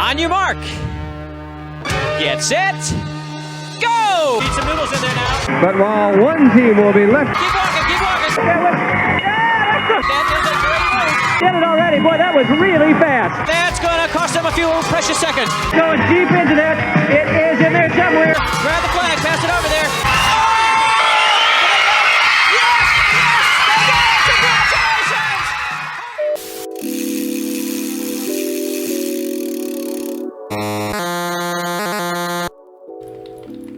On your mark. Get set. Go! Need some noodles in there now. But while one team will be left... Keep walking, keep walking. That is a great move. Did it already. Boy, that was really fast. That's going to cost them a few precious seconds. Going deep into that. It is in there somewhere. Grab the flag, pass it over there.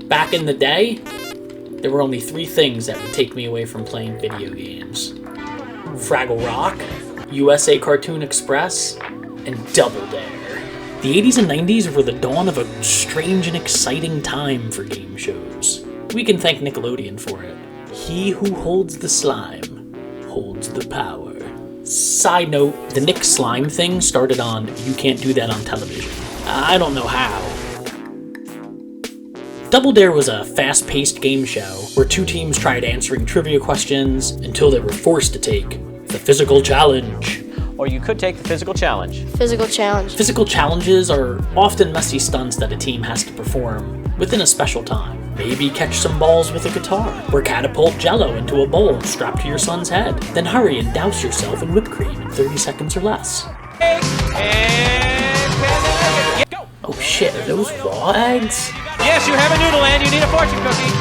Back in the day, there were only 3 things that would take me away from playing video games. Fraggle Rock, USA Cartoon Express, and Double Dare. The 80s and 90s were the dawn of a strange and exciting time for game shows. We can thank Nickelodeon for it. He who holds the slime holds the power. Side note, the Nick Slime thing started on You Can't Do That on Television. I don't know how. Double Dare was a fast-paced game show where 2 teams tried answering trivia questions until they were forced to take the physical challenge. Or you could take the physical challenge. Physical challenge. Physical challenges are often messy stunts that a team has to perform within a special time. Maybe catch some balls with a guitar, or catapult Jell-O into a bowl strapped to your son's head. Then hurry and douse yourself in whipped cream in 30 seconds or less. And go! Oh shit, are those raw eggs? Yes, you have a noodle and you need a fortune cookie.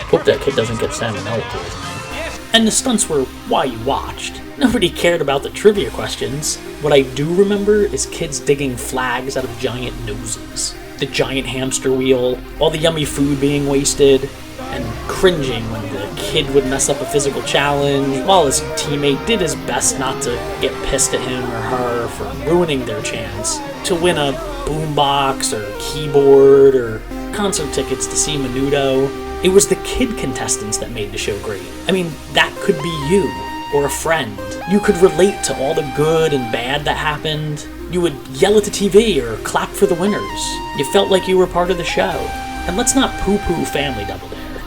Hope that kid doesn't get salmonella poisoning. And the stunts were why you watched. Nobody cared about the trivia questions. What I do remember is kids digging flags out of giant noses. The giant hamster wheel, all the yummy food being wasted, and cringing when the kid would mess up a physical challenge, while his teammate did his best not to get pissed at him or her for ruining their chance to win a boombox or keyboard or concert tickets to see Menudo. It was the kid contestants that made the show great. I mean, that could be you, or a friend. You could relate to all the good and bad that happened. You would yell at the TV or clap for the winners. You felt like you were part of the show. And let's not poo-poo Family Double Dare.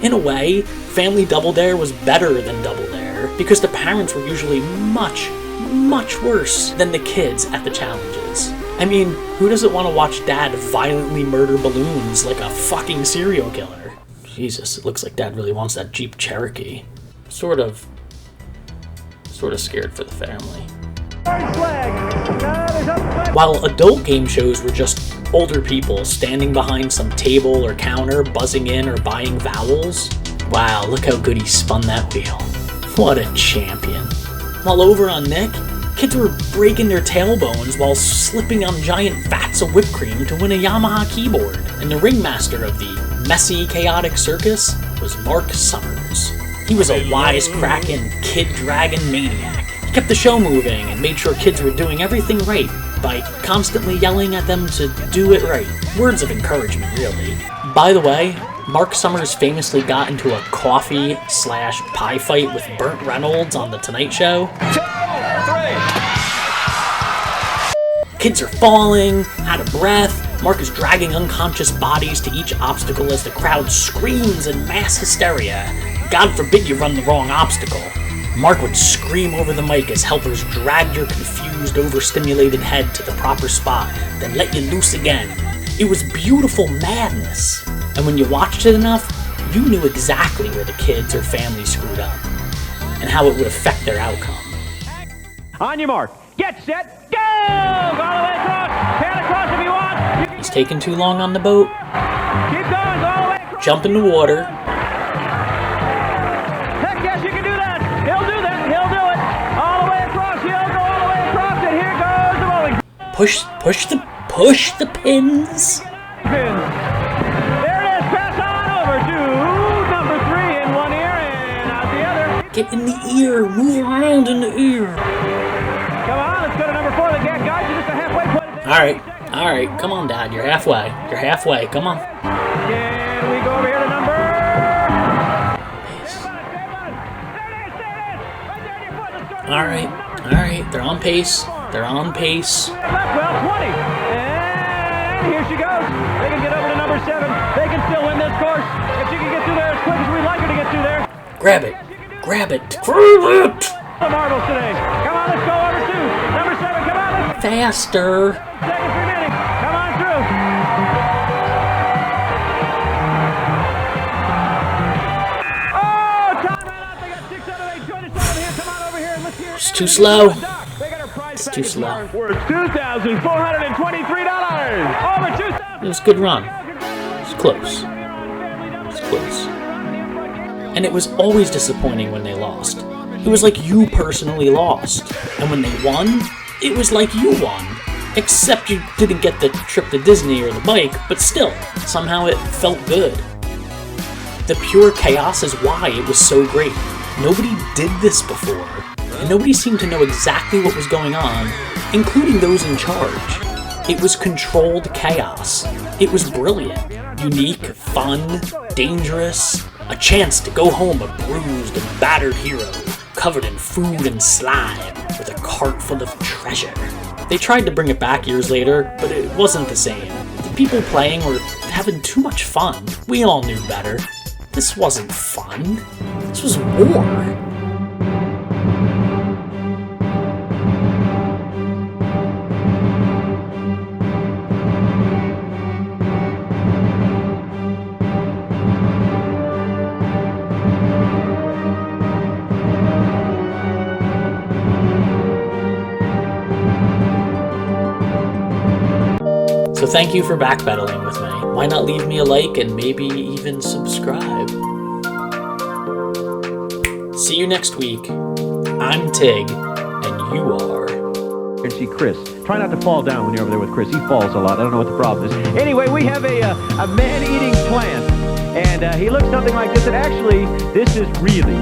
In a way, Family Double Dare was better than Double Dare because the parents were usually much, much worse than the kids at the challenges. I mean, who doesn't want to watch Dad violently murder balloons like a fucking serial killer? Jesus, it looks like Dad really wants that Jeep Cherokee. Sort of scared for the family. While adult game shows were just older people standing behind some table or counter, buzzing in or buying vowels. Wow, look how good he spun that wheel. What a champion. While over on Nick, kids were breaking their tailbones while slipping on giant vats of whipped cream to win a Yamaha keyboard. And the ringmaster of the messy, chaotic circus was Mark Summers. He was a wisecracking, kid-dragon maniac. He kept the show moving and made sure kids were doing everything right by constantly yelling at them to do it right. Words of encouragement, really. By the way, Mark Summers famously got into a coffee/pie fight with Burt Reynolds on The Tonight Show. 2, 3. Kids are falling, out of breath. Mark is dragging unconscious bodies to each obstacle as the crowd screams in mass hysteria. God forbid you run the wrong obstacle. Mark would scream over the mic as helpers dragged your confused, overstimulated head to the proper spot, then let you loose again. It was beautiful madness. And when you watched it enough, you knew exactly where the kids or family screwed up, and how it would affect their outcome. On your mark. Get set. Go! All the way across. Pan across if you want. He's taking too long on the boat. Keep going. All the way across. Jump in the water. Heck yes, you can do that. He'll do that. He'll do it. All the way across. He'll go all the way across. And here goes the bowling. Push the pins. Pins. There it is. Pass on over to number 3 in one ear and out the other. Get in the ear. Move around in the ear. Come on, let's go to number 4. The guys are just a halfway point. All right. Come on, Dad. You're halfway. Come on. Can we go over here to number... All right. They're on pace. Left well, 20. And here she goes. They can get over to number 7. They can still win this course. If she can get through there as quick as we'd like her to get through there. Grab it. The marbles today. Come on, let's go over to number 7. Come on, let's... Faster. Seconds remaining. Come too slow. It's too slow. Worth $2,423. Over 2,000. It was a good run. It was close. It was close. And it was always disappointing when they lost. It was like you personally lost. And when they won, it was like you won. Except you didn't get the trip to Disney or the bike, but still, somehow it felt good. The pure chaos is why it was so great. Nobody did this before, and nobody seemed to know exactly what was going on, including those in charge. It was controlled chaos. It was brilliant, unique, fun, dangerous, a chance to go home a bruised and battered hero, covered in food and slime, with a cart full of treasure. They tried to bring it back years later, but it wasn't the same. The people playing were having too much fun. We all knew better. This wasn't fun. This was war. So thank you for backpedaling with me. Why not leave me a like and maybe even subscribe? See you next week. I'm Tig, and you are... And see Chris. Try not to fall down when you're over there with Chris. He falls a lot. I don't know what the problem is. Anyway, we have a man-eating plant, and he looks something like this. And actually, this is really